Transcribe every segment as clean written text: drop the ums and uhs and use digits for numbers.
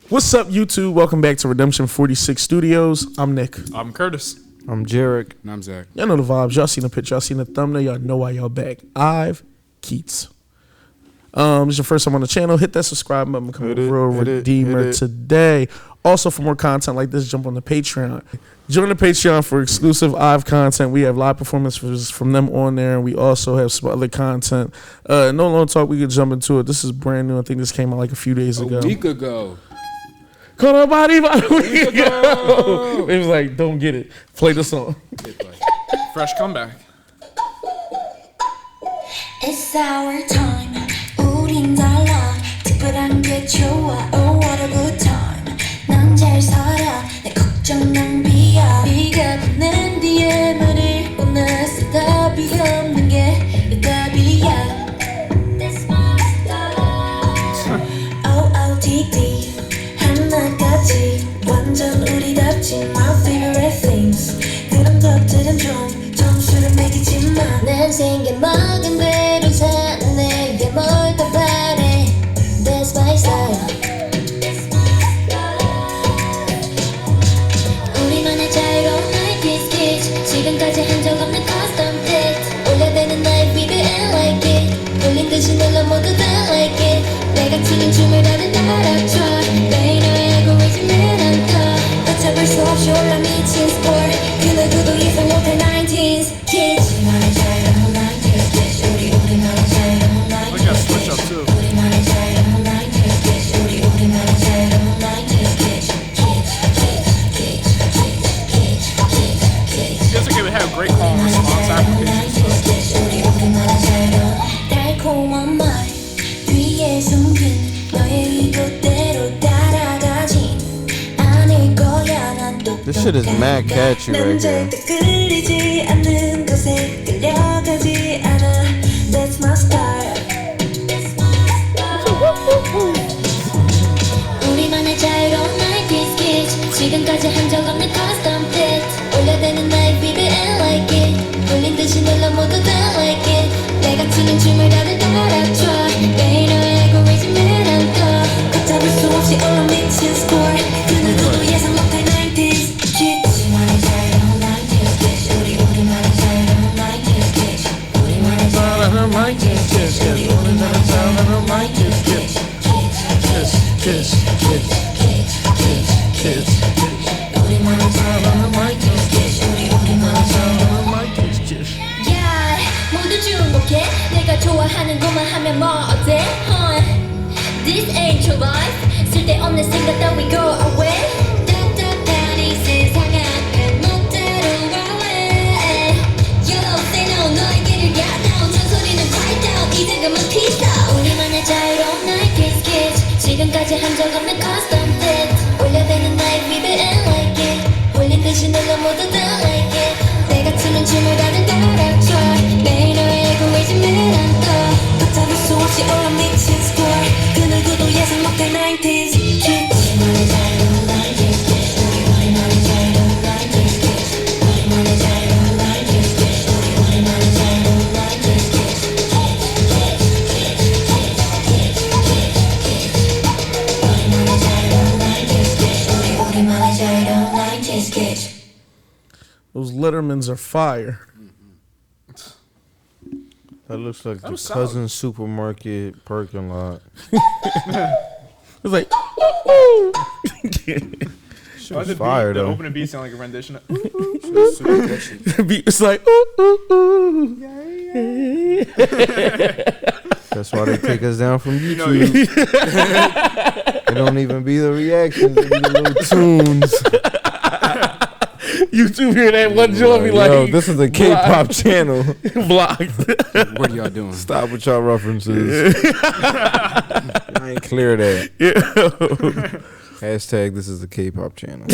What's up, YouTube? Welcome back to Redemption 46 Studios. I'm Nick. I'm Curtis. I'm Jarek. And I'm Zach. Y'all know the vibes. Y'all seen the picture. Y'all seen the thumbnail. Y'all know why y'all back. IVE Kitsch. This is your first time on the channel. Hit that subscribe button. Become a real redeemer today. Also, for more content like this, jump on the Patreon. Join the Patreon for exclusive IVE content. We have live performances from them on there, and we also have some other content. No long talk. We can jump into it. This is brand new. I think this came out like a few days ago. A week ago. Call nobody about a week ago. It was like, don't get it. Play the song. Fresh comeback. It's our time. 우린 달라. 특별한 게 좋아. Oh, what a good time. 난 잘 살아. 내 걱정 낭비야. 네가 보낸 뒤에 말을 보냈어. 답이 없는 게 답이야. That's my style. OOTD. 하나같이 완전 우리답지. My favorite things. 그런 것들은 좀 점수를 매기지만 난 생겨먹은 대로 사는 내게 뭘 더 바래. That's my style. 우리만의 자유로운 IVE Kitsch. 지금까지 한 적 없는 custom fit. 올려대는 나의 beat and like it. 돌린 듯이 눌러 모두 다 like it. 내가 추는 춤을 다들 따라줘. 매일 너의 알고리즘은 안떠. 어쩌볼 수 없이 올라 미친 score. 그 누구도 예상 못할 90s Kitsch. 우리만의 자유로운 IVE Kitsch. 우리만의 자유로운 IVE Kitsch. 우리만의 자유로운 IVE Kitsch. 우리만의 자유로운 IVE Kitsch. Feels like it would have great call and response applications. 달콤한 말 위에 숨긴 너의 의도대로 따라가진 않을 거야. 난 또 This shit is mad catchy right here. 난 절대 끌리지 않는 것에 끌려가지 않아. That's my style. 우리만의 자유로운 IVE Kitsch. 지금까지 한 적 없는 custom fit. 올려대는 나의 beat and like it. 돌린 듯이 눌러 모두 다 like it. 내가 추는 춤을 다들 따라줘. 매일 너의 알고리즘은 안떠. 걷잡을 수 없이 올라 미친 score. 그 누구도 예상 못할 90s Kitsch. 우리만의 자유로운 IVE Kitsch. 우리만의 자유로운 IVE Kitsch. 우리만의 자유로운 IVE Kitsch. 우리만의 자유로운 IVE Kitsch. Kiss, kiss, kiss. 우리만의 자유로운 IVE Kitsch. 우리만의 자유로운 IVE Kitsch. Yeah, 모두 중복해. 내가 좋아하는 것만 하면 뭐 어때? This ain't your life. 쓸데없는 생각 따위 go away. 답답한 이 세상 앞에 멋대로 갈래. You don't say no. 너의 길을 가 down. 잔소리는 quiet down. 이제 그만 peace out. 우리만의 자유로운 IVE Kitsch. 지금까지 한 적 없는 custom fit. 올려대는 나의 beat and like it. 올린 듯이 눌러 모두 다 like it. 내가 추는 춤을 다들 따라줘. 매일 너의 알고리즘은 안떠. 걷잡을 수 없이 올라 미친 score. 그 누구도 예상 못할 90s Kitsch. 우리만의 자유로운 IVE Kitsch. 우리만의 자유로운 IVE Kitsch. 우리만의 자유로운 IVE Kitsch. 우리만의 자유로운 IVE Kitsch. 우리만의 자유로운 IVE Kitsch. 우리만의 자유로운 IVE Kitsch. Those Lettermans are fire. That looks like the was solid. Cousin Supermarket parking lot. It's like, Why the fire, beat, the though. opening beat sound like a rendition of the beat is like, ooh, ooh, ooh. That's why they take us down from YouTube. It don't even be the reactions, it be the little tunes. YouTube hear that one joint be like, Yo, this is a K-pop channel. blocked. What are y'all doing? Stop with y'all references. I ain't clear that. Yeah. Hashtag this is a K-pop channel.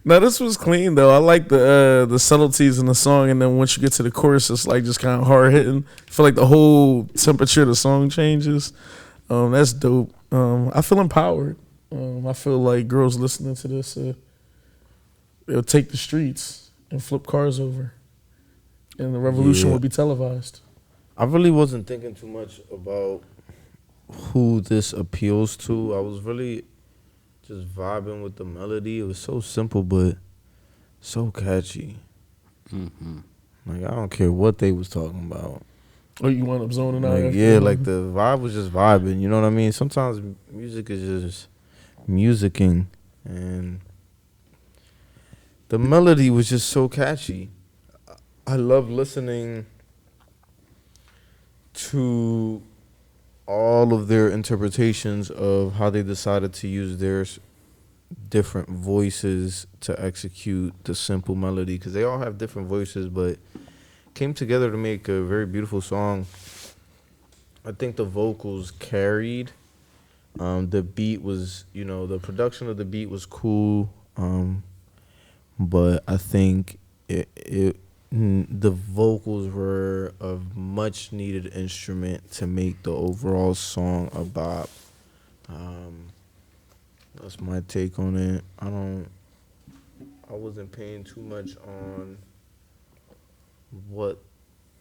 Now this was clean though. I like the subtleties in the song, and then once you get to the chorus, it's like just kind of hard hitting. I feel like the whole temperature of the song changes. That's dope. I feel empowered. I feel like girls listening to this, they'll take the streets and flip cars over, and the revolution will be televised. I really wasn't thinking too much about who this appeals to. I was really just vibing with the melody. It was so simple, but so catchy. Mm-hmm. Like, I don't care what they was talking about. Oh, you wound up zoning out? Like, yeah, like the vibe was just vibing. You know what I mean? Sometimes music is just musicking, and the melody was just so catchy. I love listening to all of their interpretations of how they decided to use their different voices to execute the simple melody, because they all have different voices, but came together to make a very beautiful song. I think the vocals carried. The beat was, the production of the beat was cool, but I think the vocals were a much needed instrument to make the overall song a bop. That's my take on it. I wasn't paying too much on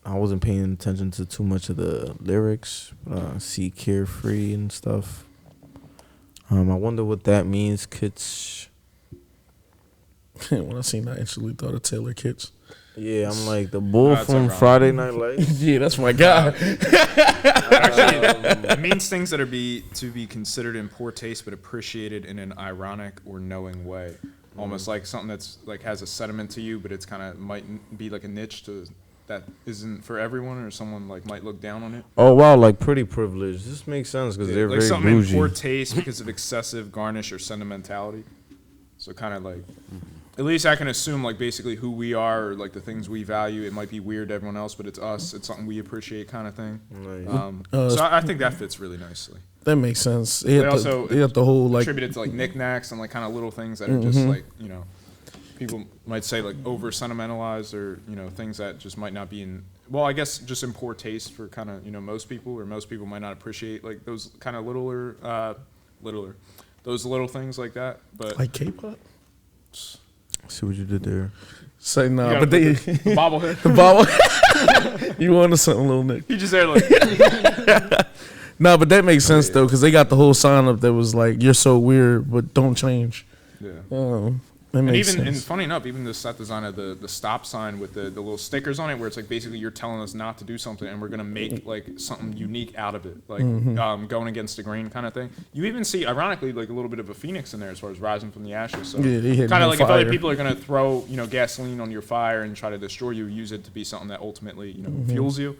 I wasn't paying attention to too much of the lyrics. See carefree and stuff. I wonder what that means, Kitsch. When I seen that, I instantly thought of Taylor Kitsch. Yeah, I'm like the bull from Friday Night Lights. Yeah, that's my guy. Actually, it means things that are to be considered in poor taste, but appreciated in an ironic or knowing way. Almost like something that's like has a sentiment to you, but it's kind of might be like a niche that isn't for everyone, or someone like might look down on it. Oh wow, like pretty privileged. This makes sense because they're like very something bougie. in poor taste because of excessive garnish or sentimentality. So kind of like, at least I can assume like basically who we are or like the things we value. It might be weird to everyone else, but it's us. It's something we appreciate, kind of thing. Nice. So I think that fits really nicely. That makes sense. They also they got the whole like attributed to like knickknacks and like kind of little things that are just like, people might say like over sentimentalized, or things that just might not be in, well, I guess just in poor taste for kind of most people, or most people might not appreciate like those kind of those little things like that. But like K-pop. See what you did there. Say nah, but they the bobblehead. the bobble. You wanted something, little Nick? He just there like. Nah, but that makes sense though, because they got the whole sign up that was like, "You're so weird, but don't change." Yeah. That And makes even sense. and funny enough, even the set design of the stop sign with the little stickers on it, where it's like basically you're telling us not to do something, and we're gonna make like something unique out of it, like going against the grain kind of thing. You even see, ironically, like a little bit of a phoenix in there as far as rising from the ashes. So Yeah, they hit kind of on like if fire. other people are gonna throw gasoline on your fire and try to destroy you, use it to be something that ultimately fuels you.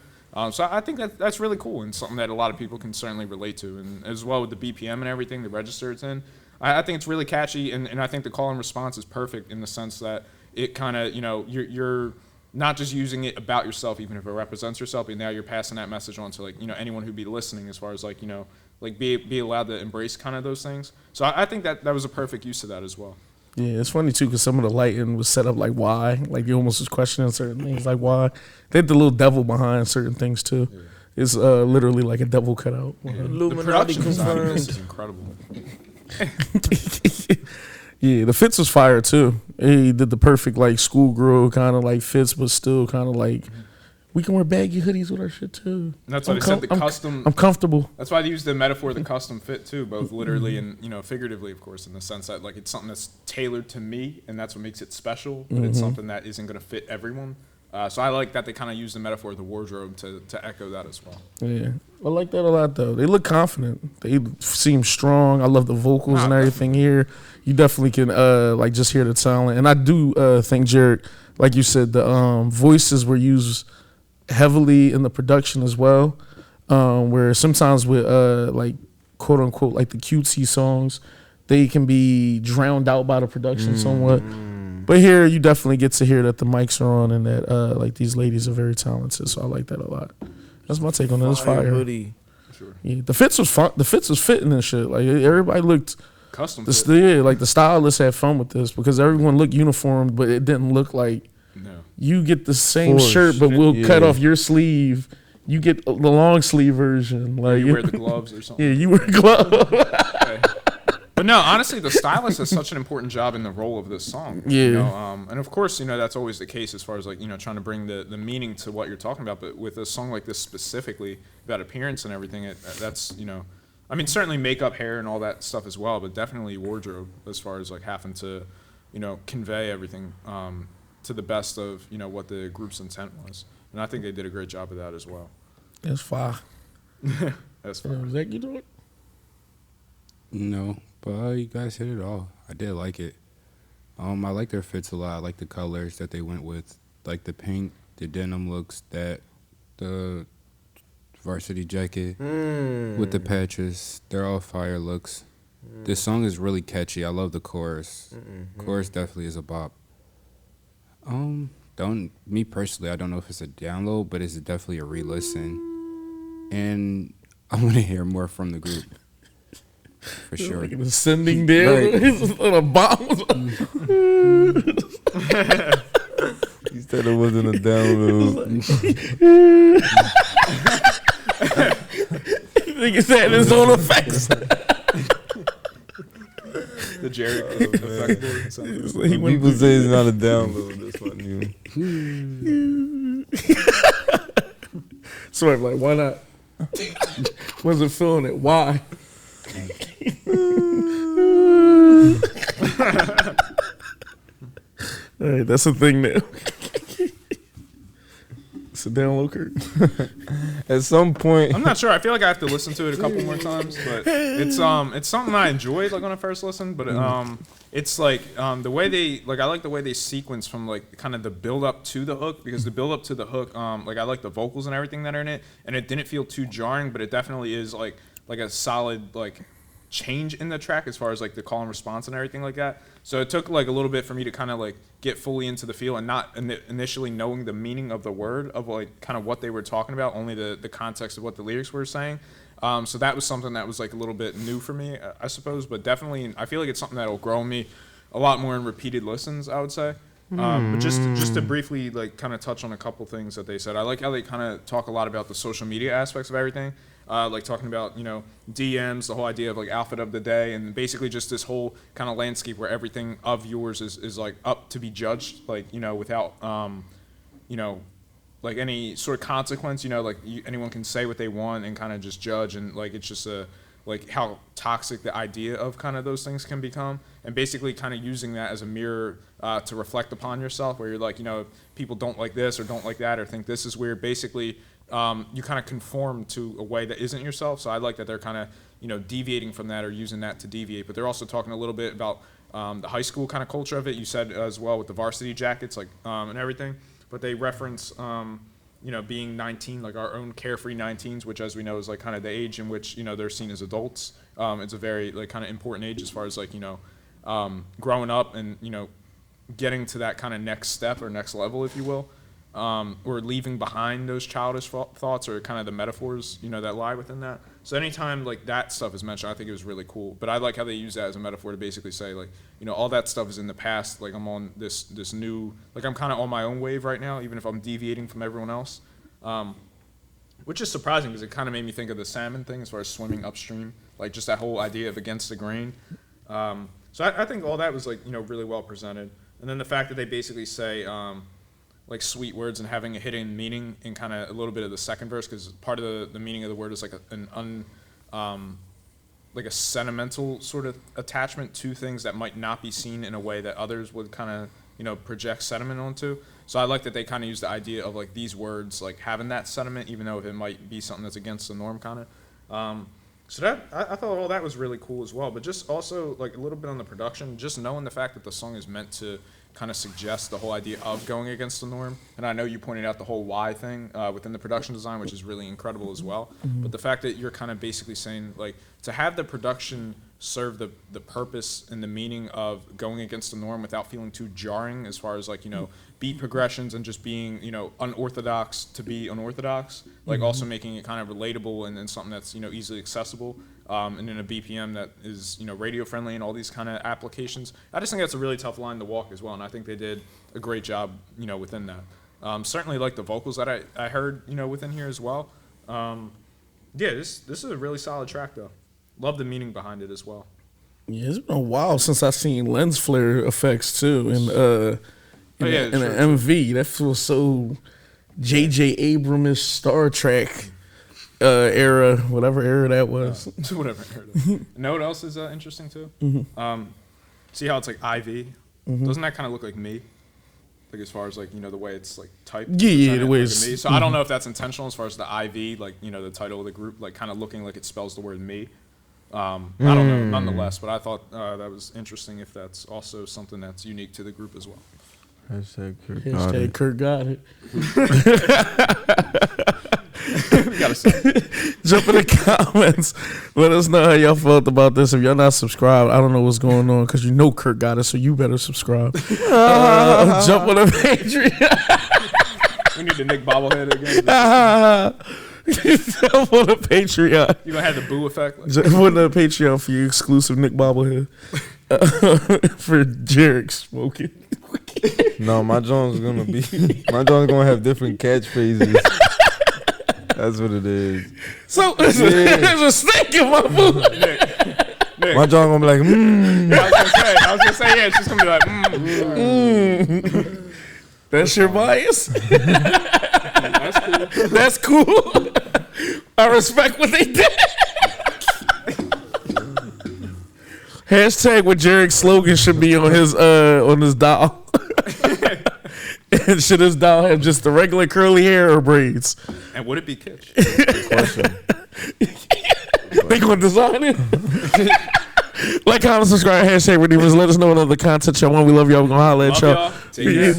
So I think that's really cool, and something that a lot of people can certainly relate to, and as well with the BPM and everything, the register it's in. I think it's really catchy, and I think the call and response is perfect in the sense that it kind of, you're not just using it about yourself, even if it represents yourself, but now you're passing that message on to like, anyone who'd be listening, as far as like, like be allowed to embrace kind of those things. So I think that was a perfect use of that as well. Yeah, it's funny too because some of the lighting was set up like why, like you almost was questioning certain things like why. They had the little devil behind certain things too. Yeah. It's literally like a devil cutout. Yeah. The production design of this is incredible. Yeah, the fits was fire too. He did the perfect like schoolgirl kind of like fits, but still kind of like we can wear baggy hoodies with our shit too. And that's why they said the custom. I'm comfortable. That's why they use the metaphor of the custom fit too, both literally and figuratively, of course, in the sense that like it's something that's tailored to me, and that's what makes it special. But it's something that isn't going to fit everyone. So I like that they kind of use the metaphor of the wardrobe to echo that as well. Yeah, I like that a lot though. They look confident. They seem strong. I love the vocals and everything here. You definitely can like just hear the talent. And I do think Jared, like you said, the voices were used heavily in the production as well. Where sometimes with like quote unquote like the cutesy songs, they can be drowned out by the production somewhat. But here you definitely get to hear that the mics are on and that like these ladies are very talented. So I like that a lot. That's my take on it. It's fire. Hoodie. Sure. Yeah, the fits was fun. The fits was fitting and shit. Like everybody looked Custom. yeah, like the stylists had fun with this because everyone looked uniformed, but it didn't look like you get the same shirt, but we'll cut off your sleeve. You get the long sleeve version. Like you wear the gloves or something. Yeah, you wear gloves. Okay. But no, honestly, the stylist has such an important job in the role of this song. Yeah. And of course, that's always the case as far as like, trying to bring the meaning to what you're talking about. But with a song like this specifically, about appearance and everything, that's, I mean, certainly makeup, hair, and all that stuff as well, but definitely wardrobe as far as like having to, convey everything to the best of what the group's intent was, and I think they did a great job of that as well. That's fire. That's fine. Zach, you do it? No, but you guys hit it all. I did like it. I like their fits a lot. I like the colors that they went with, like the pink, the denim looks, the varsity jacket with the patches. They're all fire looks. This song is really catchy. I love the chorus. Chorus definitely is a bop. Me personally, I don't know if it's a download, but it's definitely a re-listen. And I want to hear more from the group. For sure. Like an ascending down. Right. On a bomb. He said it wasn't a download. Nigga said his own effects. The Jerry effect board. When people say it's not a download, that's what new. So I'm like, why not? Wasn't feeling it. Why? All right, that's the thing now. It's a download curtain. At some point, I'm not sure. I feel like I have to listen to it a couple more times, but it's something I enjoyed like when I first listened. But it's like the way they I like the way they sequence from like kind of the build up to the hook, because the build up to the hook I like the vocals and everything that are in it, and it didn't feel too jarring, but it definitely is like a solid change in the track as far as like the call and response and everything like that. So it took like a little bit for me to kind of like get fully into the feel and not initially knowing the meaning of the word of like kind of what they were talking about, only the context of what the lyrics were saying. So that was something that was like a little bit new for me, I suppose, but definitely I feel like it's something that'll grow me a lot more in repeated listens, I would say. But just to briefly like kind of touch on a couple things that they said. I like how they kind of talk a lot about the social media aspects of everything. Like talking about, DMs, the whole idea of like outfit of the day, and basically just this whole kind of landscape where everything of yours is like up to be judged, like, without, like any sort of consequence, anyone can say what they want and kind of just judge. And like, it's just like how toxic the idea of kind of those things can become, and basically kind of using that as a mirror to reflect upon yourself, where you're like, people don't like this or don't like that or think this is weird. Basically, you kind of conform to a way that isn't yourself. So I like that they're kind of, deviating from that or using that to deviate. But they're also talking a little bit about the high school kind of culture of it. You said as well with the varsity jackets, like, and everything. But they reference, being 19, like our own carefree 19s, which as we know is like kind of the age in which, they're seen as adults. It's a very like kind of important age as far as like, growing up and, getting to that kind of next step or next level, if you will. Or leaving behind those childish thoughts or kind of the metaphors, that lie within that. So anytime like that stuff is mentioned, I think it was really cool. But I like how they use that as a metaphor to basically say like, all that stuff is in the past. Like I'm on this new, like I'm kind of on my own wave right now, even if I'm deviating from everyone else. Which is surprising because it kind of made me think of the salmon thing as far as swimming upstream, like just that whole idea of against the grain. So I think all that was like, really well presented. And then the fact that they basically say, like sweet words and having a hidden meaning in kind of a little bit of the second verse, because part of the meaning of the word is like like a sentimental sort of attachment to things that might not be seen in a way that others would kind of project sentiment onto. So I like that they kind of use the idea of like these words like having that sentiment, even though it might be something that's against the norm kind of. So that I thought all that was really cool as well. But just also like a little bit on the production, just knowing the fact that the song is meant to kind of suggest the whole idea of going against the norm. And I know you pointed out the whole why thing within the production design, which is really incredible as well. But the fact that you're kind of basically saying like to have the production serve the purpose and the meaning of going against the norm without feeling too jarring as far as like, beat progressions and just being, unorthodox to be unorthodox, like also making it kind of relatable and something that's, easily accessible. And in a BPM that is, radio friendly and all these kind of applications. I just think that's a really tough line to walk as well, and I think they did a great job, within that. Certainly like the vocals that I heard, within here as well. Yeah, this is a really solid track though. Love the meaning behind it as well. Yeah, it's been a while since I've seen lens flare effects too, and in an MV that feels so J.J. Abrams-ish Star Trek. era, whatever era that was. Whatever. You know what else is interesting too? See how it's like IV? Doesn't that kind of look like me? Like as far as like, you know, the way it's like typed. Yeah, the way like it's. me. So I don't know if that's intentional as far as the IV, like, you know, the title of the group, like kind of looking like it spells the word me. I don't know, nonetheless, but I thought that was interesting if that's also something that's unique to the group as well. Hashtag Kurt got it. We gotta say. Jump in the comments. Let us know how y'all felt about this. If y'all not subscribed, I don't know what's going on because you know Kurt got it, so you better subscribe. Jump on the Patreon. We need the Nick bobblehead again. Jump on the Patreon. You gonna have the boo effect? Like Jump on the Patreon for your exclusive Nick bobblehead. For Jarek smoking. No, my John's gonna have different catchphrases. That's what it is. So there's a snake in my food. Nick. My John gonna be like, I was gonna say, yeah, it's just gonna be like, That's your bias? That's cool. That's cool. I respect what they did. Hashtag what Jarek's slogan should be on his doll. And should his doll have just the regular curly hair or braids? And would it be Kitsch? question. They gonna design it? Like, comment, subscribe, hashtag redeemers. Let us know what other content y'all want. We love y'all. We're gonna holler at Love y'all. y'all. Take care.